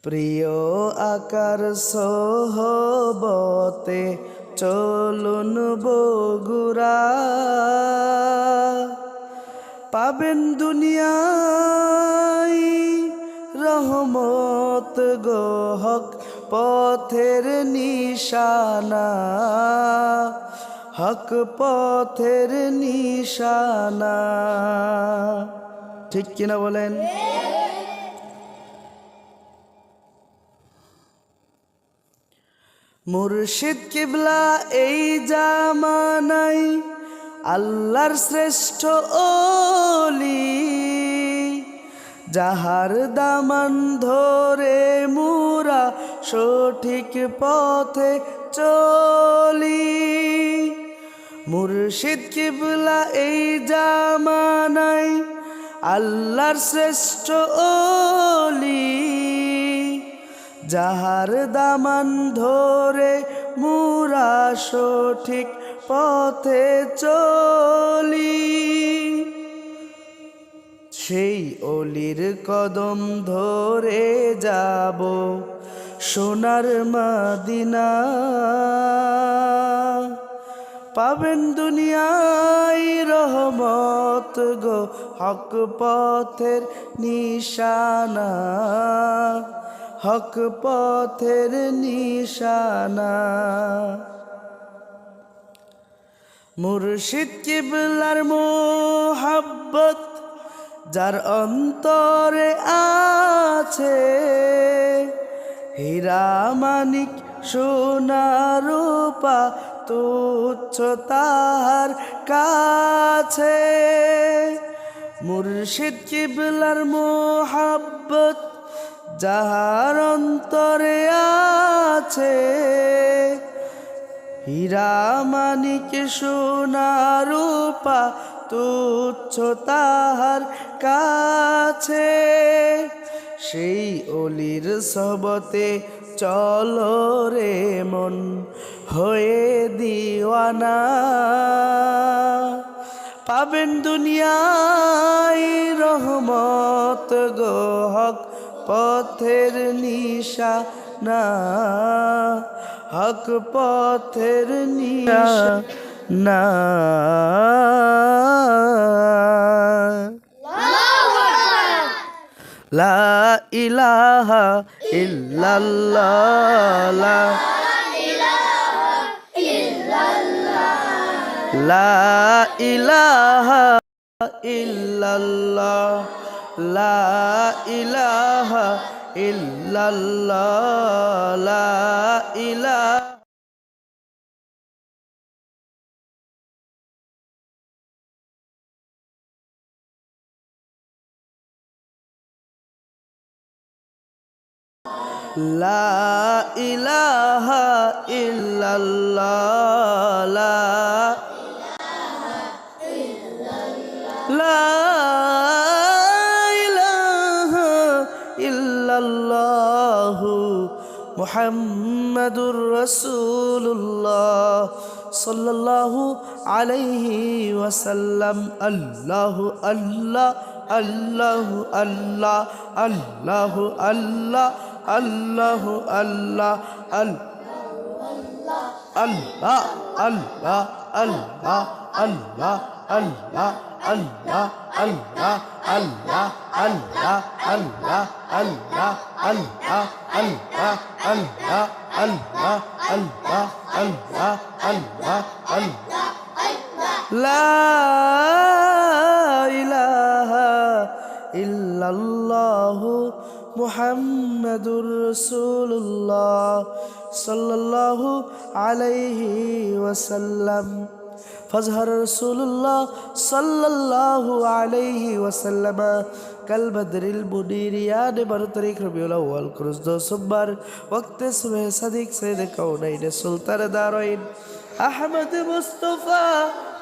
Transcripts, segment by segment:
প্রিয় আকার সোহবতে চলুন বগুড়া, পাবেন দুনিয়ায় রহমত গো হক পথের নিশানা, হক পথের নিশানা। ঠিক কিনা বলেন? মুর্শিদ কিবলা এই জামানাই আল্লাহর শ্রেষ্ঠ ওলি, যাহার দামান ধরে মুরা সঠিক পথে চলি। মুর্শিদ কিবলা এই জামানাই আল্লাহর শ্রেষ্ঠ ওলি, যাহার দামান ধরে মুরা সঠিক পথে চলি। সেই অলির কদম ধরে যাব সোনার মদিনা, পাবেন দুনিয়ায় রহমত গো হক পথের নিশানা, হক পথের নিশানা। মুর্শিদ কিবলার মোহাব্বত যার অন্তরে আছে, হীরা মানিক সোনা রূপা তুচ্ছ তাহার কাছে। মুর্শিদ কিবলার মোহাব্বত যাহার অন্তরে আছে, হীরা মানিক সোনা রূপা তুচ্ছ তাহার কাছে। সেই অলির সবতে চলো রে মন হয়ে দিওয়ানা, পাবেন দুনিয়ায় রহমত গো হক পথের নিশানা, হক পথের নিশানা। লা ইলাহা ইল্লাল্লাহ, লা ইলাহা ইল্লাল্লাহ, লা ইলাহা ইল্লাল্লাহ, লা ইলাহা। লা ইলাহা ইল্লাল্লাহ, লা ইলাহা ইল্লাল্লাহ মুহাম্মাদুর রাসূলুল্লাহ সাল্লাল্লাহু আলাইহি ওয়াসাল্লাম। আল্লাহু আল্লাহ, আল্লাহু আল্লাহ, আল্লাহু আল্লাহ, আল্লাহু আল্লাহ, আল্লাহ আল্লাহ, আল্লাহ আল্লাহ, আল্লাহ আল্লাহ, আল্লাহ আল্লাহ, আল্লাহ আল্লাহ, আল্লাহ আল্লাহ, আল্লাহ আল্লাহ, আল্লাহ আল্লাহ, আল্লাহ আল্লাহ, আল্লাহ। লা ইলাহা ইল্লাল্লাহু মুহাম্মাদুর রাসূলুল্লাহ সাল্লাল্লাহু আলাইহি ওয়াসাল্লাম। فظهر رسول الله صلى الله عليه وسلم كالبدر المنير يعني برطريق ربيع الأول كروز دو صبر وقت اسمه صديق سيد كونين سلطان دارين أحمد مصطفى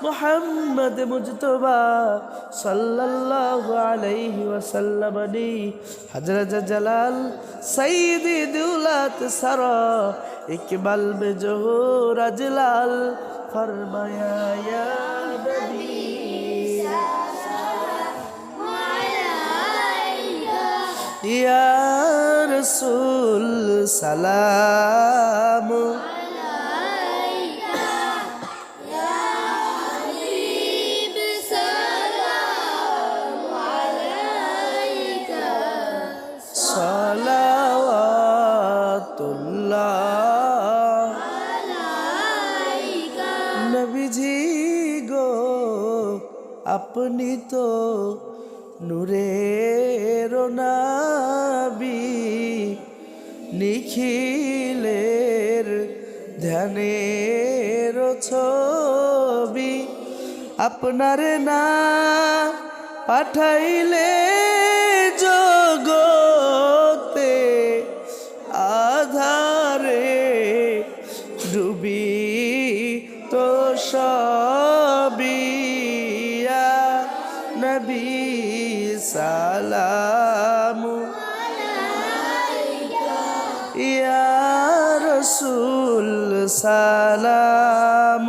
محمد مجتبى صلى الله عليه وسلم حضرت جلال سيدي دولات سرى إقبال بجهور أجلال فرمایا یا نبی سلام علیکہ یا রসুল সালাম সালাওয়াতুল্লাহ নবীজি গো আপনি তো নূরের নবী নিখিলের ধ্যানের ছবি আপনার না পাঠাইলে জগতে আধারে ডুবি তো সবিয়া নবী সালাম ইয়া রসুল সালাম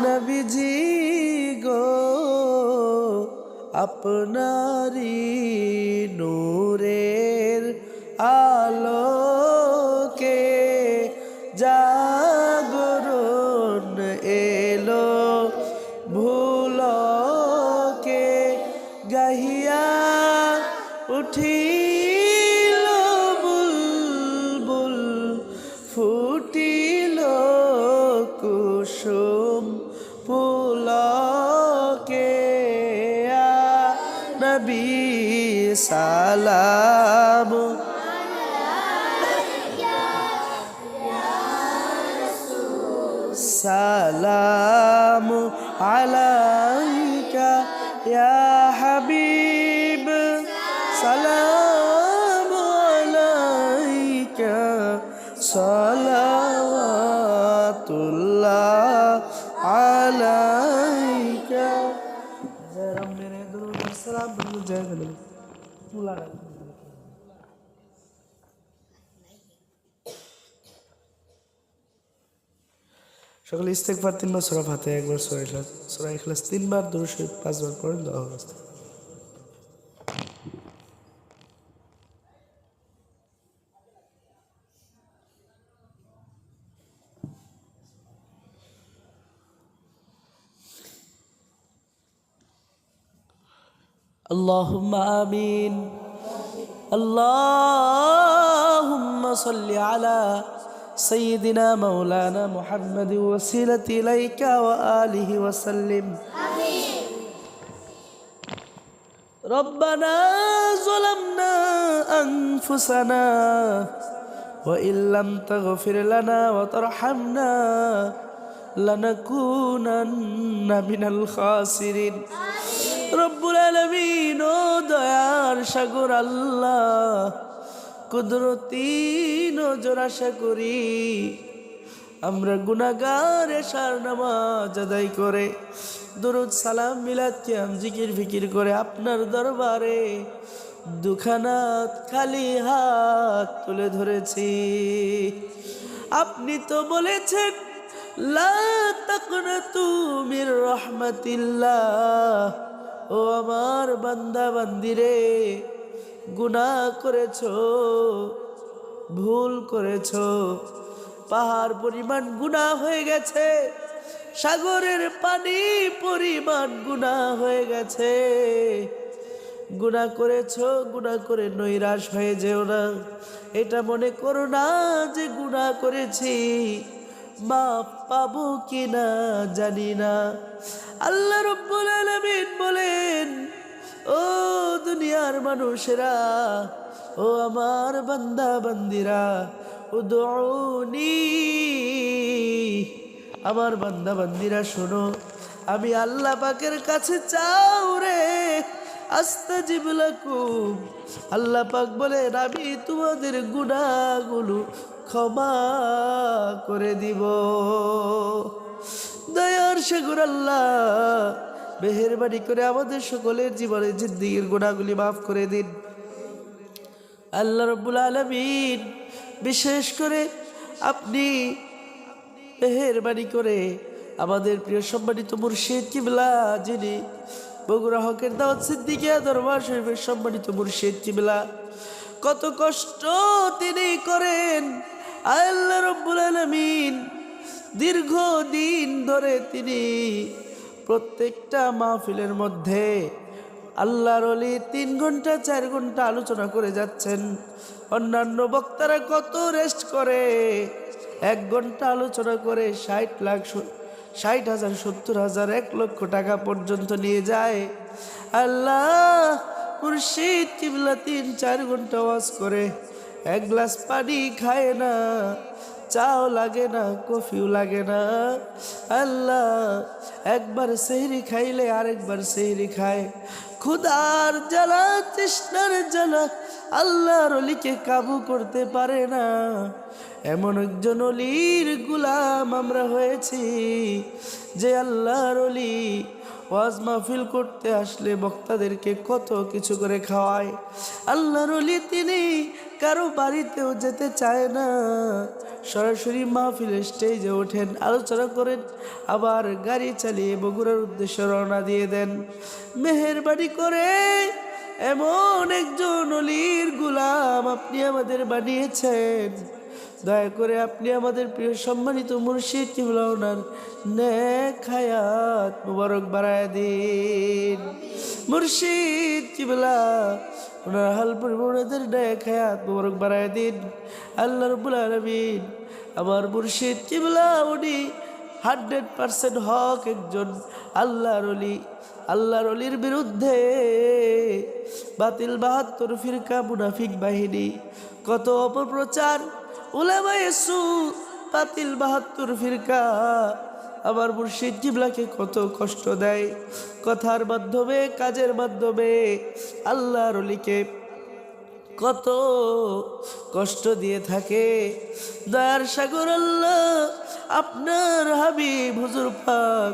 নবীজি গো আপনারি নূরের আলোকে জাগরণ এলো ভুলকে গাহিয়া উঠিল বুলবুল ফুটিল কুসুম পুলকে নবী সালাম সালাম আলাইকা ইয়া হাবিব সালাম আলাইকা সালাওয়াতুল্লাহ আলাইকা জয়রাম মেরে দুরুদ সালাম জয় গেল মুলা সকলে ইস্তেগফার 3 বার সূরা ফাতিহা একবার সূরা ইখলাস 3 বার দুরূদ শরীফ 5 বার পড়েন দোয়া অবস্থা اللهم آمين اللهم صل على سيدنا مولانا محمد وسيلة إليك وآله وسلم آمين ربنا ظلمنا أنفسنا وإن لم تغفر لنا وترحمنا لنكونن من الخاسرين রব্বুল আলামিন ও দয়ার সাগর আল্লাহ কুদরতি নজর আশা করি আমরা গুনাহগার এশার নামাজ আদায় করে দরুদ সালাম মিলাদ কিয়াম জিকির ফিকির করে আপনার দরবারে দুখানা খালি হাত তুলে ধরেছি আপনি তো বলেছেন লা তাকনাতু মির রাহমাতিল্লাহ ও আমার বান্দা বান্দিরে গুনাহ করেছো ভুল করেছো পাহাড় পরিমাণ গুনাহ হয়ে গেছে সাগরের পানি পরিমাণ গুনাহ হয়ে গেছে গুনাহ করেছো গুনাহ করে নৈরাশ হয়ে যেও না এটা মনে করো না যে গুনাহ করেছি মাফ পাবো কিনা জানি না আল্লাহ রাব্বুল আলামিন বলেন ও দুনিয়ার মানুষেরা ও আমার বান্দা বান্দিরা উদউনি আমার বান্দা বান্দিরা শোনো আমি আল্লাহ পাকের কাছে চাও রে আস্তাজিব লাকুম আল্লাহ পাক বলেন আমি তোমাদের গুনাহগুলো ক্ষমা করে দিব দয়ার সাগর আল্লাহ মেহেরবানি করে আমাদের সকলের জীবনের জিন্দেগীর গুনাহগুলি মাফ করে দিন আল্লাহ রাব্বুল আলামিন বিশেষ করে আপনি মেহেরবানি করে আমাদের প্রিয় সম্মানিত মুর্শিদ কিবলা, যিনি বগুড়া হকের দাওয়াত সিদ্দিকিয়া দরবার শরীফের সম্মানিত মুর্শিদ কিবলা, কত কষ্ট তিনি করেন। আল্লাহ রাব্বুল আলামিন দীর্ঘদিন ধরে তিনি প্রত্যেকটা মাহফিলের মধ্যে আল্লাহর ওলি 3 ঘন্টা 4 ঘন্টা আলোচনা করে যাচ্ছেন। অন্যান্য বক্তারা কত রেস্ট করে, 1 ঘন্টা আলোচনা করে 60,000 70,000 1 লক্ষ টাকা পর্যন্ত নিয়ে যায়। আল্লাহ মুর্শিদ কিবলা 3-4 ঘন্টা ওয়াজ করে 1 গ্লাস পানি খায় না, চাও লাগে না, কফিও লাগে না। আল্লাহ একবার সেহরি খাইলে আরেকবার সেহরি খায়। ক্ষুধার জ্বালা, তৃষ্ণার জ্বালা আল্লাহর ওলিকে কাবু করতে পারে না। এমন একজন ওলির গুলাম আমরা হয়েছি যে আল্লাহর ওলি ওয়াজ মাহফিল করতে আসলে বক্তাদেরকে কত কিছু করে খাওয়ায়। আল্লাহর ওলি তিনি কারো বাড়িতেও যেতে চায় না, সরাসরি মাহফিলের স্টেজে ওঠেন, আলোচনা করেন, আবার গাড়ি চালিয়ে বগুড়ার উদ্দেশ্যে রওনা দিয়ে দেন। মেহেরবানি করে এমন একজন ওলির গুলাম আপনি আমাদের বানিয়েছেন। দয়া করে আপনি আমাদের প্রিয় সম্মানিত মুর্শিদ কিবলা ওনার নেক হায়াত মুবারক বাড়ায় দিন। মুর্শিদ কিবলা ওনার হাল পরিবর্তনের নেক হায়াত মুবারক বাড়ায় দিন। আল্লাহ রাব্বুল আলামিন আমার মুর্শিদ কিবলা উনি 100% হক একজন আল্লাহর ওলি। আল্লাহর ওলির বিরুদ্ধে বাতিল 72 ফিরকা মুনাফিক বাহিনী কত অপপ্রচার, উলামায়ে সু বাতিল 72 ফিরকা আমার মুর্শিদ কিবলাকে কত কষ্ট দেয়, কথার মাধ্যমে কাজের মাধ্যমে আল্লাহর ওলিকে কত কষ্ট দিয়ে থাকে। দয়ার সাগর আল্লাহ আপনার হাবিব হুজুর পাক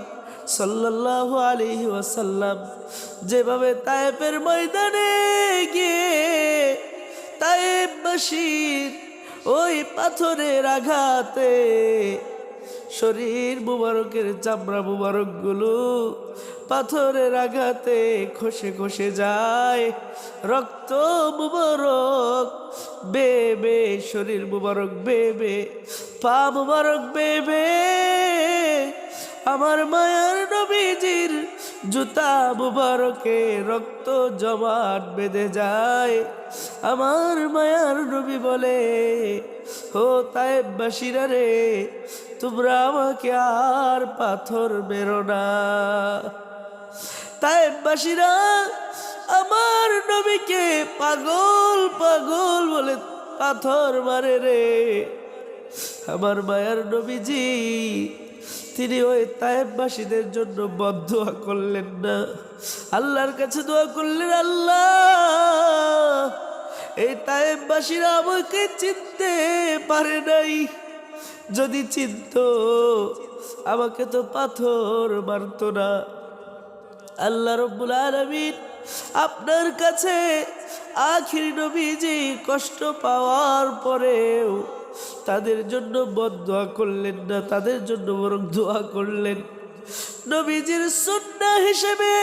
সাল্লাল্লাহু আলাইহি ওয়াসাল্লাম যেভাবে তায়েফের ময়দানে গিয়ে তায়েফবাসীর ওই পাথরের আঘাতে শরীর মুবারকের চামড়া মুবারকগুলো পাথরের আঘাতে খসে খসে যায়, রক্ত মুবারক বেবে, শরীর মুবারক বেবে, পা মুবারক বেবে আমার মায়ার নবীজির জুতা মুবারকে রক্ত জমাট বেঁধে যায়। আমার মায়ার নবী বলে, ও তায়েফবাসীরা রে, তোমরা আমাকে আর পাথর মেরো না। তায়েফবাসীরা আমার নবীকে পাগল পাগল বলে পাথর মারে রে। আমার মায়ার নবীজি তিনি ওই তায়েফবাসীদের জন্য বদদোয়া করলেন না, আল্লাহর কাছে দোয়া করলেন, আল্লাহ এই তায়েফবাসীরা আমাকে চিনতে পারে নাই, যদি চিনতো আমাকে তো পাথর মারতো না। আল্লাহ রাব্বুল আলামিন আপনার কাছে আখির নবীজি কষ্ট পাওয়ার পরেও তাদের জন্য বদদোয়া করলেন না, তাদের জন্য বরং দোয়া করলেন। নবীজির সুন্নাহ হিসেবে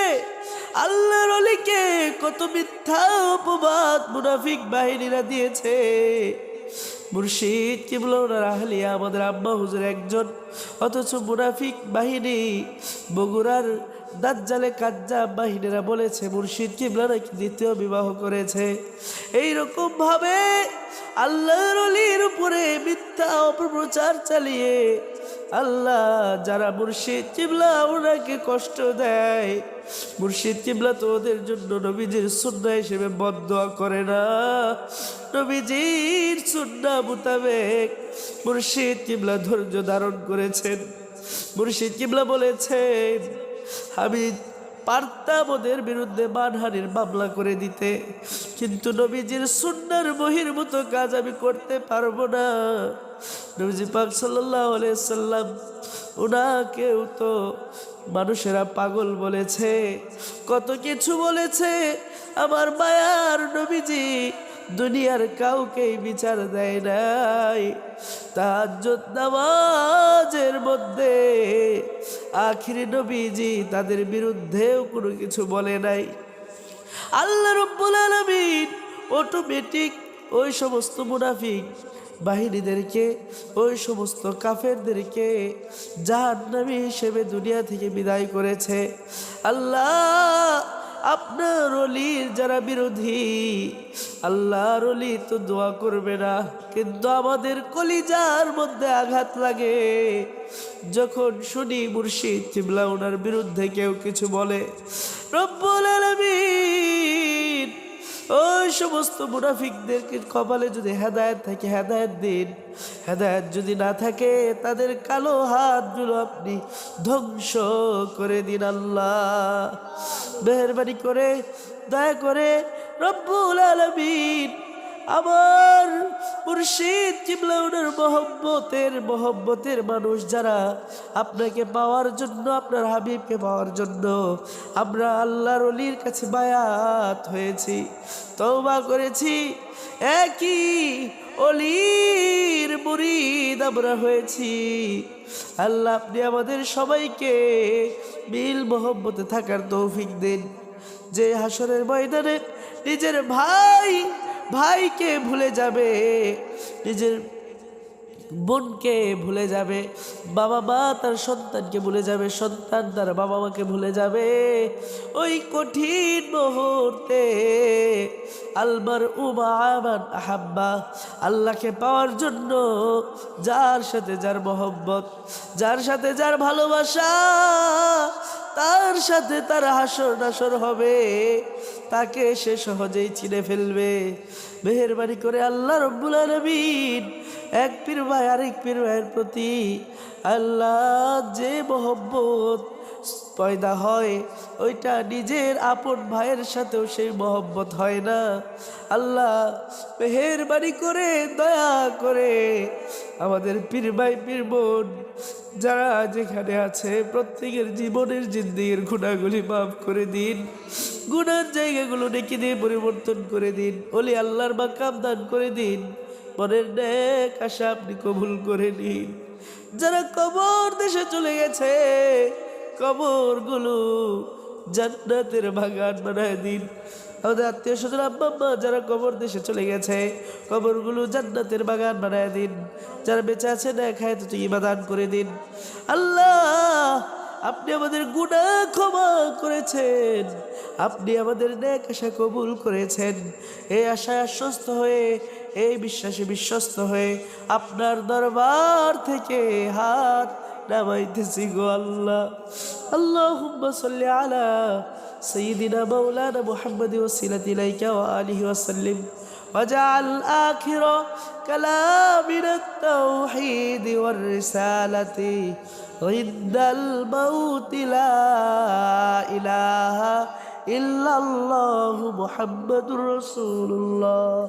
আল্লাহর ওলিকে কত মিথ্যা অপবাদ মুনাফিক বাহিনীরা দিয়েছে। মুর্শিদ কিবলা ওনার আহলিয়া আমাদের আম্মা হুজুর একজন, অথচ মুনাফিক বাহিনী বগুড়ার দাজ্জালে কাজ্জাব বাহিনীরা বলেছে মুর্শিদ কিবলা নাকি দ্বিতীয় বিবাহ করেছে। এইরকম ভাবে আল্লাহর ওলির উপরে মিথ্যা অপপ্রচার চালিয়ে আল্লাহ যারা মুর্শিদ কিবলা ওনাকে কষ্ট দেয়, মুর্শিদ কিবলা তো ওদের জন্য নবীজির সুন্নাহ হিসেবে বদদোয়া করে না, নবীজির সুন্নাহ মোতাবেক মুর্শিদ কিবলা ধৈর্য ধারণ করেছেন। মুর্শিদ কিবলা বলেছেন, আমি পারতাম ওদের বিরুদ্ধে মানহানির মামলা করে দিতে, কিন্তু নবীজির সুন্নাহর বহির্ভূত কাজ আমি করতে পারবো না। নবীজি পাক সাল্লাল্লাহু আলাইহি সাল্লাম ওনাকেও তো মানুষেরা পাগল বলেছে, কত কিছু বলেছে। আমার মায়ার নবীজি দুনিয়ার কাউকেই বিচার দেয় নাই। তাহাজ্জুদ নামাজের মধ্যে আখিরি নবীজি তাদের বিরুদ্ধেও কোনো কিছু বলে নাই। আল্লাহ রাব্বুল আলামিন অটোমেটিক ওই সমস্ত মুনাফিক বাহিনীদেরকে, ওই সমস্ত কাফেরদেরকে জাহান্নামী হিসেবে দুনিয়া থেকে বিদায় করেছে। আল্লাহ আপনার ওলির যারা বিরোধী, আল্লাহর ওলি তো দোয়া করবে না, কিন্তু আমাদের কলিজার মধ্যে আঘাত লাগে যখন শুনি মুর্শিদ কিবলা ওনার বিরুদ্ধে কেউ কিছু বলে। রব্বুল আলামিন ওই সমস্ত মুনাফিকদেরকে কপালে যদি হেদায়েত থাকে হেদায়েত দিন, হেদায়েত যদি না থাকে তাদের কালো হাতগুলো আপনি ধ্বংস করে দিন। আল্লাহ মেহেরবানি করে দয়া করে রব্বুল আলামিন আমার মুর্শিদ কিবলা ওনার মহব্বতের মানুষ যারা আপনাকে পাওয়ার জন্য, আপনার হাবিবকে পাওয়ার জন্য আমরা আল্লাহর ওলির কাছে বায়াত হয়েছি, তওবা করেছি, একই ওলির মুরিদ আমরা হয়েছি। আল্লাহ আপনি আমাদের সবাইকে মিল মহব্বতে থাকার তৌফিক দিন। যে হাসরের ময়দানে নিজের ভাইকে ভুলে যাবে, নিজের বোনকে ভুলে যাবে, বাবা মা তার সন্তানকে ভুলে যাবে, সন্তান তার বাবা মাকে ভুলে যাবে, ওই কঠিন মুহূর্তে আলমার উমান আহাব্বা আল্লাহকে পাওয়ার জন্য যার সাথে যার মহব্বত, যার সাথে যার ভালোবাসা, তার সাথে তার হাসর নাসর হবে, তাকে সে সহজেই চিনে ফেলবে। মেহেরবানি করে আল্লাহ রব্বুল আলামিন এক পীর ভাই আরেক পীর ভাইয়ের প্রতি আল্লাহ যে মহব্বত পয়দা হয় ওইটা নিজের আপন ভাইয়ের সাথেও সেই মহব্বত হয় না। আল্লাহ মেহেরবানি করে দয়া করে আমাদের পীর ভাই পীর বোন যারা যেখানে আছে প্রত্যেকের জীবনের জিন্দেগির গুনাহগুলি মাফ করে দিন, গুনার জায়গাগুলো নেকি দিয়ে পরিবর্তন করে দিন, ওলি আল্লাহর মাকাম দান করে দিন, মনের নেক আশা আপনি কবুল করে নিন। যারা কবর দেশে চলে গেছে কবরগুলো জান্নাতের বাগান বানায় দিন। আমাদের আত্মীয় স্বজন আব্বা আম্মা যারা কবর দেশে চলে গেছে কবরগুলো জান্নাতের বাগান বানায় দিন। যারা বেঁচে আছে না খায় তো ইবাদান করে দিন। আল্লাহ আপনি আমাদের গুনাহ ক্ষমা করেছেন, আপনি আমাদের নেক আশা কবুল করেছেন। এই আশায় আশ্বস্ত হয়ে, এই বিশ্বাসে বিশ্বস্ত হয়ে আপনার দরবার থেকে হাত নামাইতেছি গো আল্লাহ। আল্লাহুম্মা সাল্লি আলা সাইয়্যিদিনা মাওলানা মুহাম্মাদি ওয়াসিলাতি ইলাইকা ওয়া আলিহি ওয়া সাল্লিম ওয়াজআল আখিরা কালামিনা আত-তাওহীদ ওয়ার রিসালাতি ইনদাল মাউতি লা ইলাহা ইল্লাল্লাহু মুহাম্মাদুর রাসূলুল্লাহ।